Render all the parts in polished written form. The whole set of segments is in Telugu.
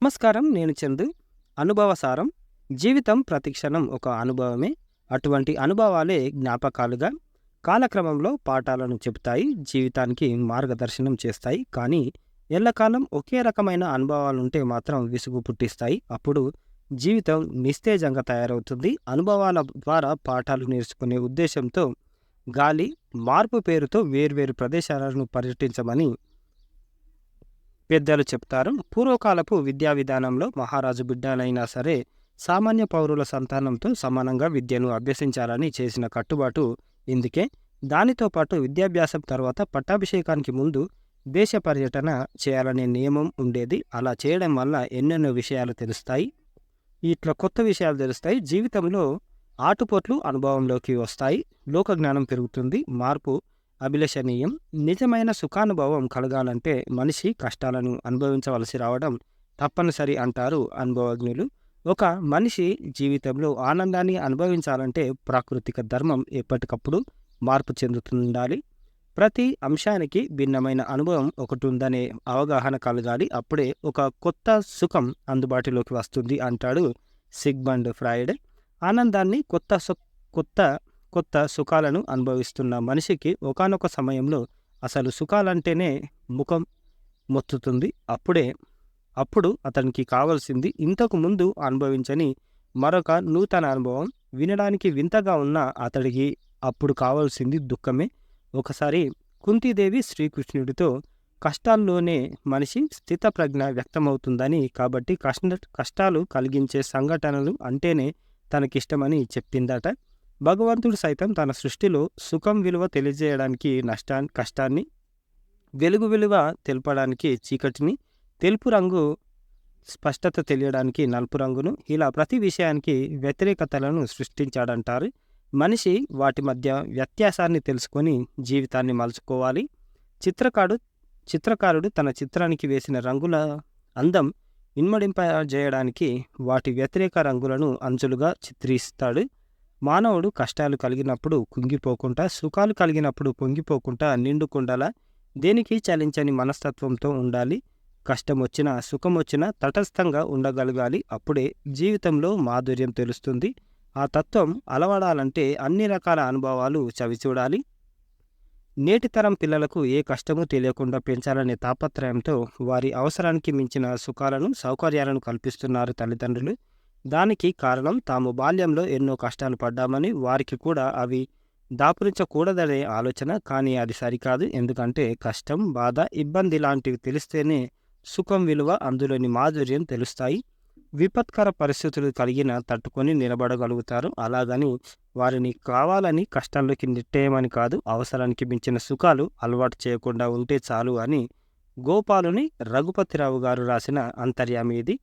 నమస్కారం. నేను చందు. అనుభవసారం. జీవితం ప్రతిక్షణం ఒక అనుభవమే. అటువంటి అనుభవాలే జ్ఞాపకాలుగా కాలక్రమంలో పాఠాలను చెబుతాయి. జీవితానికి మార్గదర్శనం చేస్తాయి. కానీ ఎల్లకాలం ఒకే రకమైన అనుభవాలుంటే మాత్రం విసుగు పుట్టిస్తాయి. అప్పుడు జీవితం నిస్తేజంగా తయారవుతుంది. అనుభవాల ద్వారా పాఠాలు నేర్చుకునే ఉద్దేశంతో గాలి, మార్పు పేరుతో వేర్వేరు ప్రదేశాలను పర్యటించమని పెద్దలు చెప్తారు. పూర్వకాలపు విద్యా విధానంలో మహారాజు బిడ్డలైనా సరే సామాన్య పౌరుల సంతానంతో సమానంగా విద్యను అభ్యసించాలని చేసిన కట్టుబాటు ఇందుకే. దానితో పాటు విద్యాభ్యాసం తర్వాత పట్టాభిషేకానికి ముందు దేశ పర్యటన చేయాలనే నియమం ఉండేది. అలా చేయడం వల్ల ఎన్నెన్నో విషయాలు తెలుస్తాయి. ఇట్లా కొత్త విషయాలు తెలుస్తాయి. జీవితంలో ఆటుపోట్లు అనుభవంలోకి వస్తాయి. లోకజ్ఞానం పెరుగుతుంది. మార్పు అభిలషణీయం. నిజమైన సుఖానుభవం కలగాలంటే మనిషి కష్టాలను అనుభవించవలసి రావడం తప్పనిసరి అంటారు అనుభవజ్ఞులు. ఒక మనిషి జీవితంలో ఆనందాన్ని అనుభవించాలంటే ప్రాకృతిక ధర్మం ఎప్పటికప్పుడు మార్పు చెందుతుండాలి. ప్రతి అంశానికి భిన్నమైన అనుభవం ఒకటి ఉందనే అవగాహన కలగాలి. అప్పుడే ఒక కొత్త సుఖం అందుబాటులోకి వస్తుంది అంటాడు సిగ్మండ్ ఫ్రాయిడ్. ఆనందాన్ని కొత్త కొత్త సుఖాలను అనుభవిస్తున్న మనిషికి ఒకానొక సమయంలో అసలు సుఖాలంటేనే ముఖం మొత్తుతుంది. అప్పుడు అతనికి కావలసింది ఇంతకు ముందు అనుభవించని మరొక నూతన అనుభవం. వినడానికి వింతగా ఉన్న అతడికి అప్పుడు కావాల్సింది దుఃఖమే. ఒకసారి కుంతీదేవి శ్రీకృష్ణుడితో కష్టాల్లోనే మనిషి స్థితప్రజ్ఞ వ్యక్తమవుతుందని, కాబట్టి కష్టాలు కలిగించే సంఘటనలు అంటేనే తనకిష్టమని చెప్పిందట. భగవంతుడు సైతం తన సృష్టిలో సుఖం విలువ తెలియజేయడానికి కష్టాన్ని, వెలుగు విలువ తెలపడానికి చీకటిని, తెలుపు రంగు స్పష్టత తెలియడానికి నలుపు రంగును, ఇలా ప్రతి విషయానికి వ్యతిరేకతలను సృష్టించాడంటారు. మనిషి వాటి మధ్య వ్యత్యాసాన్ని తెలుసుకొని జీవితాన్ని మలుచుకోవాలి. చిత్రకారుడు తన చిత్రానికి వేసిన రంగుల అందం ఇన్మడింపజేయడానికి వాటి వ్యతిరేక రంగులను అంచులుగా చిత్రిస్తాడు. మానవుడు కష్టాలు కలిగినప్పుడు కుంగిపోకుండా, సుఖాలు కలిగినప్పుడు పొంగిపోకుండా నిండుకుండలా దేనికి చలించని మనస్తత్వంతో ఉండాలి. కష్టం వచ్చినా సుఖం వచ్చినా తటస్థంగా ఉండగలగాలి. అప్పుడే జీవితంలో మాధుర్యం తెలుస్తుంది. ఆ తత్వం అలవడాలంటే అన్ని రకాల అనుభవాలు చవిచూడాలి. నేటి తరం పిల్లలకు ఏ కష్టమూ తెలియకుండా పెంచాలనే తాపత్రయంతో వారి అవసరానికి మించిన సుఖాలను, సౌకర్యాలను కల్పిస్తున్నారు తల్లిదండ్రులు. దానికి కారణం తాము బాల్యంలో ఎన్నో కష్టాలు పడ్డామని, వారికి కూడా అవి దాపురించకూడదనే ఆలోచన. కానీ అది సరికాదు. ఎందుకంటే కష్టం, బాధ, ఇబ్బంది లాంటివి తెలిస్తేనే సుఖం విలువ, అందులోని మాధుర్యం తెలుస్తాయి. విపత్కర పరిస్థితులు కలిగిన తట్టుకొని నిలబడగలుగుతారు. అలాగని వారిని కావాలని కష్టంలోకి నెట్టేయమని కాదు. అవసరానికి మించిన సుఖాలు అలవాటు చేయకుండా ఉంటే చాలు అని గోపాలుని రఘుపతిరావు గారు రాసిన అంతర్యామి ఇది.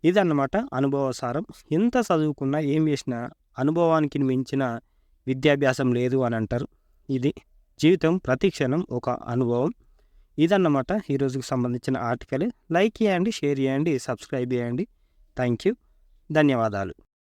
ఇదన్నమాట అనుభవసారం. ఎంత చదువుకున్నా ఏం చేసినా అనుభవానికి మించిన విద్యాభ్యాసం లేదు అని అంటారు. ఇది జీవితం ప్రతి క్షణం ఒక అనుభవం. ఇదన్నమాట ఈరోజుకు సంబంధించిన ఆర్టికల్. లైక్ చేయండి, షేర్ చేయండి, సబ్స్క్రైబ్ చేయండి. Thank you. ధన్యవాదాలు.